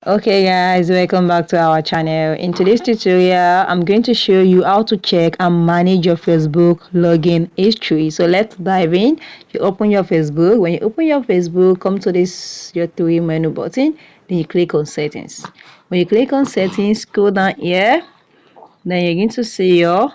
Okay guys, welcome back to our channel. In today's tutorial, I'm going to show you how to check and manage your Facebook login history. So let's dive in. You open your Facebook. When you open your Facebook, come to this your three menu button, then you click on settings. When you click on settings, scroll down here, then you're going to see your,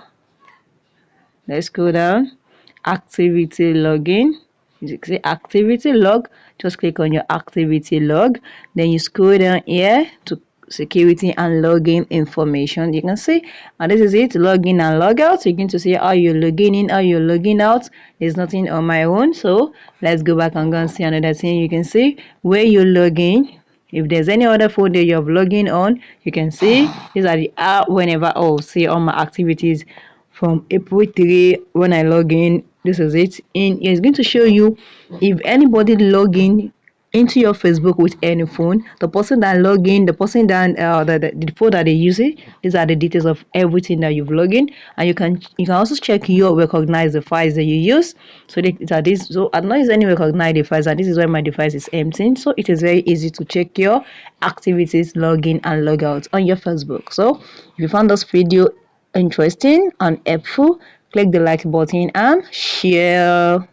let's go down, activity login. You see activity log, just click on your activity log, then you scroll down here to security and login information. You can see, and this is it, login and log out. You're going to see how you're logging in, how you're logging out. There's nothing on my own, so let's go back and go and see another thing. You can see where you log in. If there's any other folder you have logging on, you can see these are the whenever see all my activities from April 3 when I log in. This is it. And it's going to show you if anybody log in into your Facebook with any phone, the person that log in, the person that the phone that they use it, these are the details of everything that you've logged in. And you can also check your recognize the files that you use. So that this, so I'm not using any recognize device, and this is why my device is empty. So it is very easy to check your activities, log in and log out on your Facebook. So if you found this video interesting and helpful, click the like button and share.